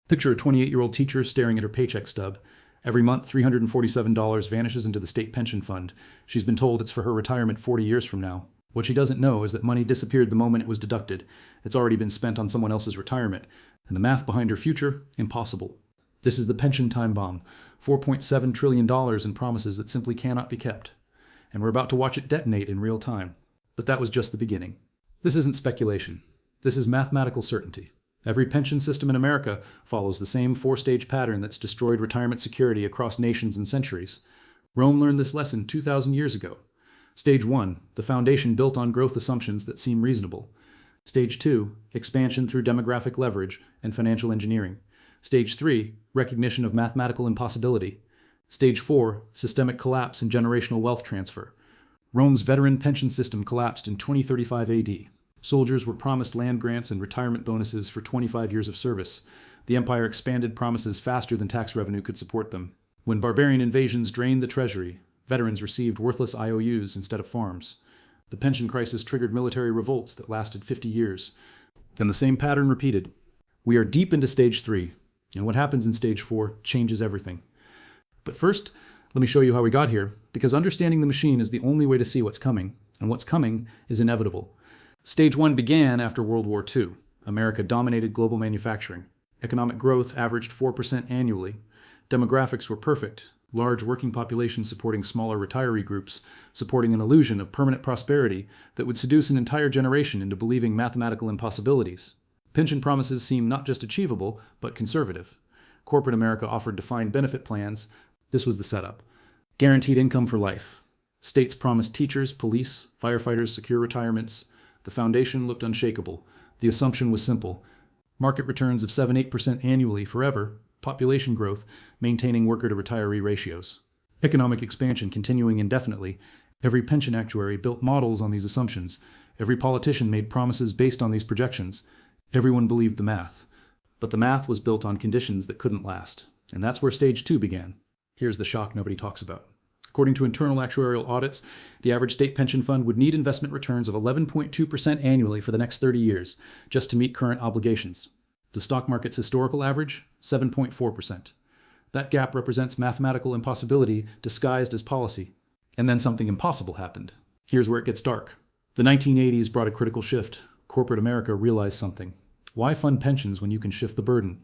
Picture a 28-year-old teacher staring at her paycheck stub. Every month, $347 vanishes into the state pension fund. She's been told it's for her retirement 40 years from now. What she doesn't know is that money disappeared the moment it was deducted. It's already been spent on someone else's retirement. And the math behind her future? Impossible. This is the pension time bomb. $4.7 trillion in promises that simply cannot be kept. And we're about to watch it detonate in real time. But that was just the beginning. This isn't speculation. This is mathematical certainty. Every pension system in America follows the same four-stage pattern that's destroyed retirement security across nations and centuries. Rome learned this lesson 2,000 years ago. Stage 1, the foundation built on growth assumptions that seem reasonable. Stage 2, expansion through demographic leverage and financial engineering. Stage 3, recognition of mathematical impossibility. Stage 4, systemic collapse and generational wealth transfer. Rome's veteran pension system collapsed in 2035 AD. Soldiers were promised land grants and retirement bonuses for 25 years of service. The empire expanded promises faster than tax revenue could support them. When barbarian invasions drained the treasury, veterans received worthless IOUs instead of farms. The pension crisis triggered military revolts that lasted 50 years. And the same pattern repeated. We are deep into stage 3, and what happens in stage 4 changes everything. But first, let me show you how we got here, because understanding the machine is the only way to see what's coming, and what's coming is inevitable. Stage 1 began after World War II. America dominated global manufacturing. Economic growth averaged 4% annually. Demographics were perfect. Large working population supporting smaller retiree groups, supporting an illusion of permanent prosperity that would seduce an entire generation into believing mathematical impossibilities. Pension promises seemed not just achievable, but conservative. Corporate America offered defined benefit plans. This was the setup. Guaranteed income for life. States promised teachers, police, firefighters secure retirements. The foundation looked unshakable. The assumption was simple. Market returns of 7-8% annually forever, population growth, maintaining worker-to-retiree ratios. Economic expansion continuing indefinitely. Every pension actuary built models on these assumptions. Every politician made promises based on these projections. Everyone believed the math. But the math was built on conditions that couldn't last. And that's where stage 2 began. Here's the shock nobody talks about. According to internal actuarial audits, the average state pension fund would need investment returns of 11.2% annually for the next 30 years, just to meet current obligations. The stock market's historical average, 7.4%. That gap represents mathematical impossibility disguised as policy. And then something impossible happened. Here's where it gets dark. The 1980s brought a critical shift. Corporate America realized something. Why fund pensions when you can shift the burden?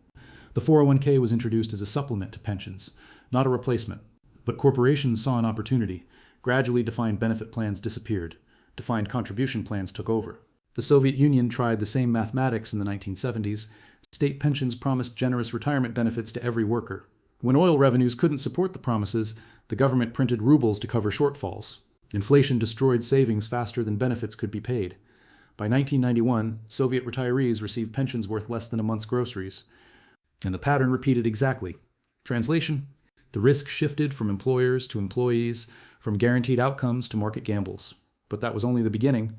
The 401k was introduced as a supplement to pensions, not a replacement. But corporations saw an opportunity. Gradually, defined benefit plans disappeared. Defined contribution plans took over. The Soviet Union tried the same mathematics in the 1970s. State pensions promised generous retirement benefits to every worker. When oil revenues couldn't support the promises, the government printed rubles to cover shortfalls. Inflation destroyed savings faster than benefits could be paid. By 1991, Soviet retirees received pensions worth less than a month's groceries. And the pattern repeated exactly. Translation: the risk shifted from employers to employees, from guaranteed outcomes to market gambles. But that was only the beginning.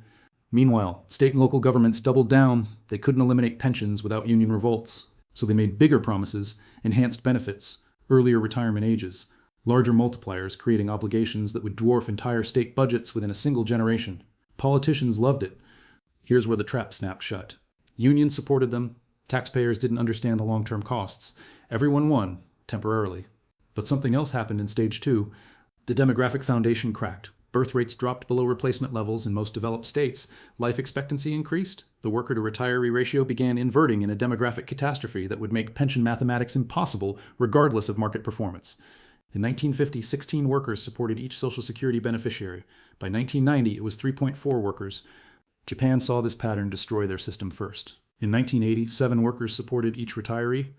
Meanwhile, state and local governments doubled down. They couldn't eliminate pensions without union revolts. So they made bigger promises, enhanced benefits, earlier retirement ages, larger multipliers, creating obligations that would dwarf entire state budgets within a single generation. Politicians loved it. Here's where the trap snapped shut. Unions supported them. Taxpayers didn't understand the long-term costs. Everyone won, temporarily. But something else happened in stage 2. The demographic foundation cracked. Birth rates dropped below replacement levels in most developed states. Life expectancy increased. The worker-to-retiree ratio began inverting in a demographic catastrophe that would make pension mathematics impossible, regardless of market performance. In 1950, 16 workers supported each Social Security beneficiary. By 1990, it was 3.4 workers. Japan saw this pattern destroy their system first. In 1980, 7 workers supported each retiree.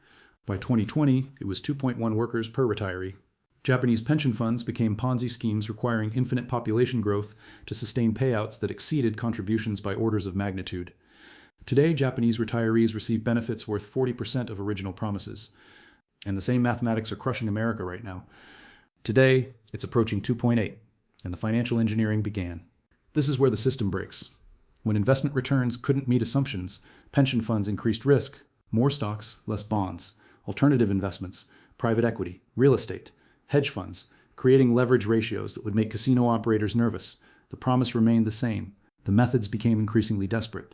By 2020, it was 2.1 workers per retiree. Japanese pension funds became Ponzi schemes requiring infinite population growth to sustain payouts that exceeded contributions by orders of magnitude. Today, Japanese retirees receive benefits worth 40% of original promises. And the same mathematics are crushing America right now. Today, it's approaching 2.8, and the financial engineering began. This is where the system breaks. When investment returns couldn't meet assumptions, pension funds increased risk, more stocks, less bonds, alternative investments, private equity, real estate, hedge funds, creating leverage ratios that would make casino operators nervous. The promise remained the same. The methods became increasingly desperate.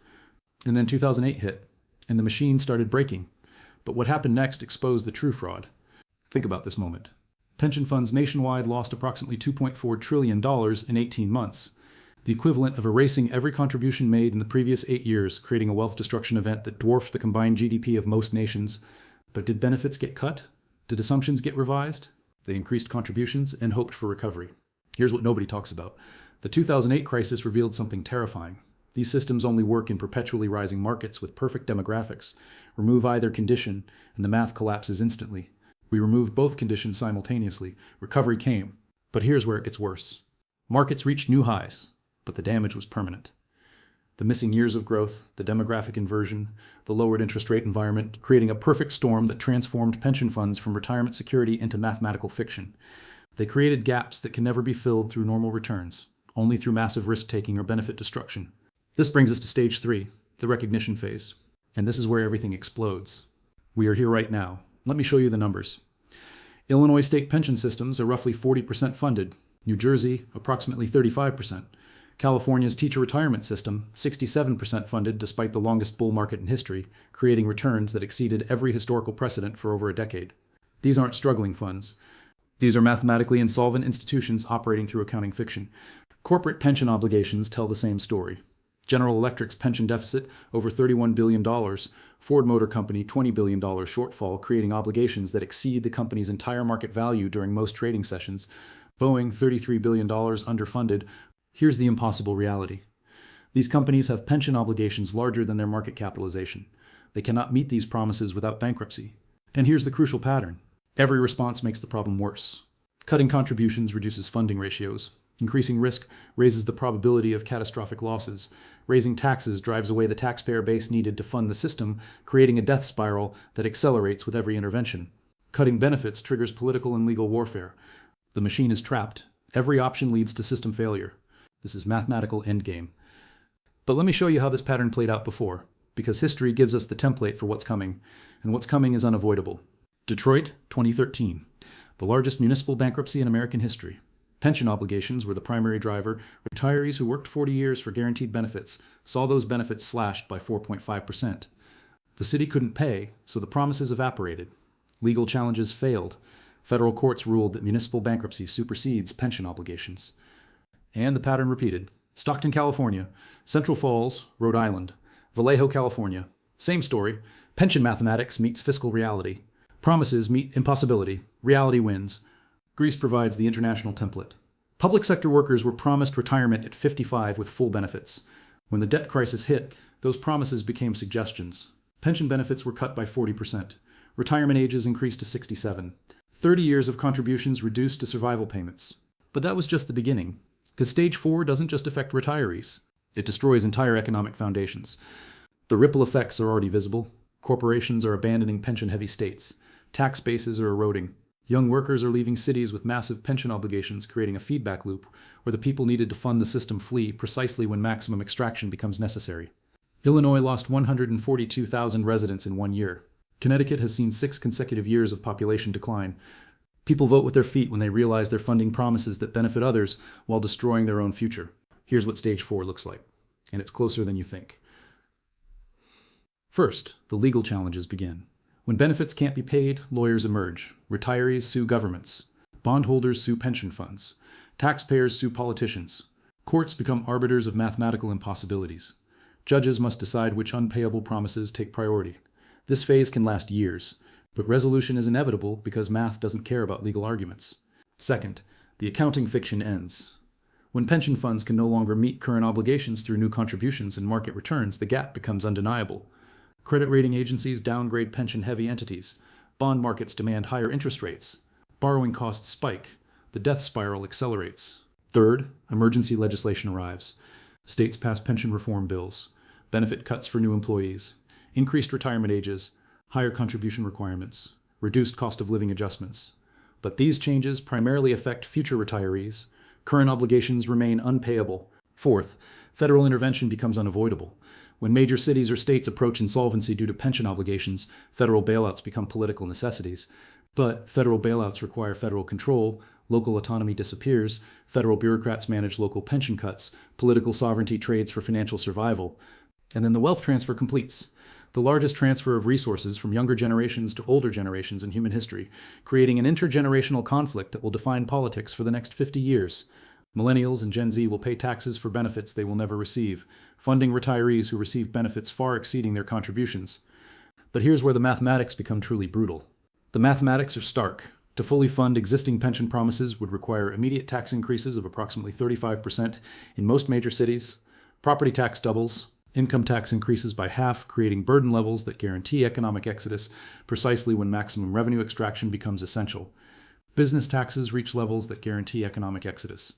And then 2008 hit, and the machine started breaking. But what happened next exposed the true fraud. Think about this moment. Pension funds nationwide lost approximately $2.4 trillion in 18 months, the equivalent of erasing every contribution made in the previous 8 years, creating a wealth destruction event that dwarfed the combined GDP of most nations. But did benefits get cut? Did assumptions get revised? They increased contributions and hoped for recovery. Here's what nobody talks about. The 2008 crisis revealed something terrifying. These systems only work in perpetually rising markets with perfect demographics. Remove either condition, and the math collapses instantly. We removed both conditions simultaneously. Recovery came. But here's where it gets worse. Markets reached new highs, but the damage was permanent. The missing years of growth, the demographic inversion, the lowered interest rate environment, creating a perfect storm that transformed pension funds from retirement security into mathematical fiction. They created gaps that can never be filled through normal returns, only through massive risk-taking or benefit destruction. This brings us to stage 3, the recognition phase. And this is where everything explodes. We are here right now. Let me show you the numbers. Illinois state pension systems are roughly 40% funded. New Jersey, approximately 35%. California's teacher retirement system, 67% funded despite the longest bull market in history, creating returns that exceeded every historical precedent for over a decade. These aren't struggling funds. These are mathematically insolvent institutions operating through accounting fiction. Corporate pension obligations tell the same story. General Electric's pension deficit, over $31 billion. Ford Motor Company, $20 billion shortfall, creating obligations that exceed the company's entire market value during most trading sessions. Boeing, $33 billion underfunded. Here's the impossible reality. These companies have pension obligations larger than their market capitalization. They cannot meet these promises without bankruptcy. And here's the crucial pattern. Every response makes the problem worse. Cutting contributions reduces funding ratios. Increasing risk raises the probability of catastrophic losses. Raising taxes drives away the taxpayer base needed to fund the system, creating a death spiral that accelerates with every intervention. Cutting benefits triggers political and legal warfare. The machine is trapped. Every option leads to system failure. This is mathematical endgame. But let me show you how this pattern played out before, because history gives us the template for what's coming, and what's coming is unavoidable. Detroit, 2013. The largest municipal bankruptcy in American history. Pension obligations were the primary driver. Retirees who worked 40 years for guaranteed benefits saw those benefits slashed by 4.5%. The city couldn't pay, so the promises evaporated. Legal challenges failed. Federal courts ruled that municipal bankruptcy supersedes pension obligations. And the pattern repeated. Stockton, California. Central Falls, Rhode Island. Vallejo, California. Same story. Pension mathematics meets fiscal reality. Promises meet impossibility. Reality wins. Greece provides the international template. Public sector workers were promised retirement at 55 with full benefits. When the debt crisis hit, those promises became suggestions. Pension benefits were cut by 40%. Retirement ages increased to 67. 30 years of contributions reduced to survival payments. But that was just the beginning. Because stage 4 doesn't just affect retirees. It destroys entire economic foundations. The ripple effects are already visible. Corporations are abandoning pension-heavy states. Tax bases are eroding. Young workers are leaving cities with massive pension obligations, creating a feedback loop where the people needed to fund the system flee precisely when maximum extraction becomes necessary. Illinois lost 142,000 residents in 1 year. Connecticut has seen 6 consecutive years of population decline. People vote with their feet when they realize they're funding promises that benefit others while destroying their own future. Here's what stage 4 looks like, and it's closer than you think. First, the legal challenges begin. When benefits can't be paid, lawyers emerge. Retirees sue governments. Bondholders sue pension funds. Taxpayers sue politicians. Courts become arbiters of mathematical impossibilities. Judges must decide which unpayable promises take priority. This phase can last years. But resolution is inevitable because math doesn't care about legal arguments. Second, the accounting fiction ends. When pension funds can no longer meet current obligations through new contributions and market returns, the gap becomes undeniable. Credit rating agencies downgrade pension-heavy entities. Bond markets demand higher interest rates. Borrowing costs spike. The death spiral accelerates. Third, emergency legislation arrives. States pass pension reform bills. Benefit cuts for new employees. Increased retirement ages. Higher contribution requirements, reduced cost of living adjustments. But these changes primarily affect future retirees. Current obligations remain unpayable. Fourth, federal intervention becomes unavoidable. When major cities or states approach insolvency due to pension obligations, federal bailouts become political necessities. But federal bailouts require federal control, local autonomy disappears, federal bureaucrats manage local pension cuts, political sovereignty trades for financial survival, and then the wealth transfer completes. the largest transfer of resources from younger generations to older generations in human history, creating an intergenerational conflict that will define politics for the next 50 years. Millennials and Gen Z will pay taxes for benefits they will never receive, funding retirees who receive benefits far exceeding their contributions. But here's where the mathematics become truly brutal. The mathematics are stark. To fully fund existing pension promises would require immediate tax increases of approximately 35% in most major cities, property tax doubles, income tax increases by half, creating burden levels that guarantee economic exodus precisely when maximum revenue extraction becomes essential. Business taxes reach levels that guarantee economic exodus.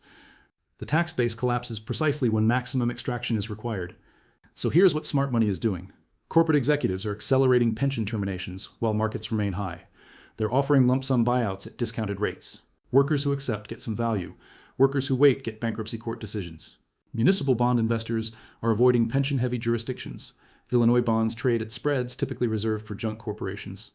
The tax base collapses precisely when maximum extraction is required. So here's what smart money is doing. Corporate executives are accelerating pension terminations while markets remain high. They're offering lump sum buyouts at discounted rates. Workers who accept get some value. Workers who wait get bankruptcy court decisions. Municipal bond investors are avoiding pension-heavy jurisdictions. Illinois bonds trade at spreads typically reserved for junk corporations.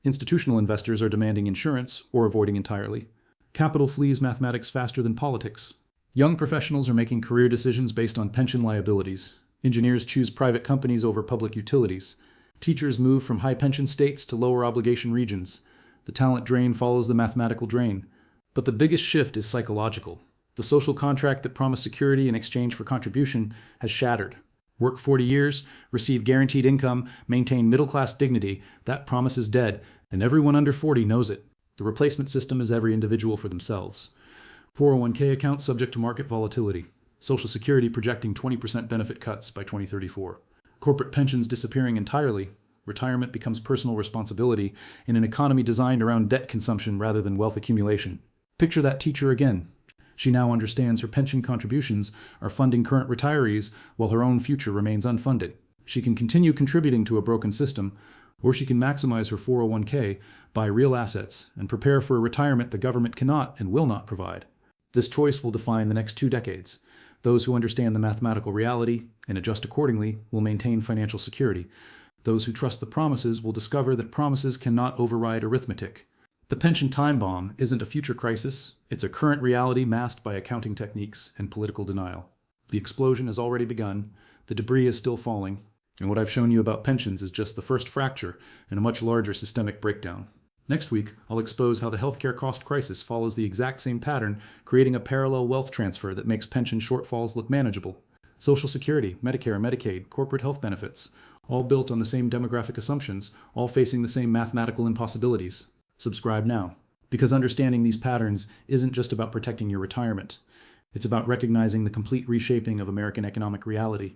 Institutional investors are demanding insurance or avoiding entirely. Capital flees mathematics faster than politics. Young professionals are making career decisions based on pension liabilities. Engineers choose private companies over public utilities. Teachers move from high pension states to lower obligation regions. The talent drain follows the mathematical drain. But the biggest shift is psychological. The social contract that promised security in exchange for contribution has shattered. Work 40 years, receive guaranteed income, maintain middle-class dignity. That promise is dead, and everyone under 40 knows it. The replacement system is every individual for themselves. 401k accounts subject to market volatility. Social Security projecting 20% benefit cuts by 2034. Corporate pensions disappearing entirely. Retirement becomes personal responsibility in an economy designed around debt consumption rather than wealth accumulation. Picture that teacher again. She now understands her pension contributions are funding current retirees while her own future remains unfunded. She can continue contributing to a broken system, or she can maximize her 401k, buy real assets, and prepare for a retirement the government cannot and will not provide. This choice will define the next 2 decades. Those who understand the mathematical reality and adjust accordingly will maintain financial security. Those who trust the promises will discover that promises cannot override arithmetic. The pension time bomb isn't a future crisis, it's a current reality masked by accounting techniques and political denial. The explosion has already begun, the debris is still falling, and what I've shown you about pensions is just the first fracture in a much larger systemic breakdown. Next week, I'll expose how the healthcare cost crisis follows the exact same pattern, creating a parallel wealth transfer that makes pension shortfalls look manageable. Social Security, Medicare, Medicaid, corporate health benefits, all built on the same demographic assumptions, all facing the same mathematical impossibilities. Subscribe now, because understanding these patterns isn't just about protecting your retirement. It's about recognizing the complete reshaping of American economic reality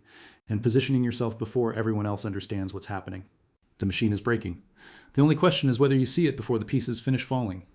and positioning yourself before everyone else understands what's happening. The machine is breaking. The only question is whether you see it before the pieces finish falling.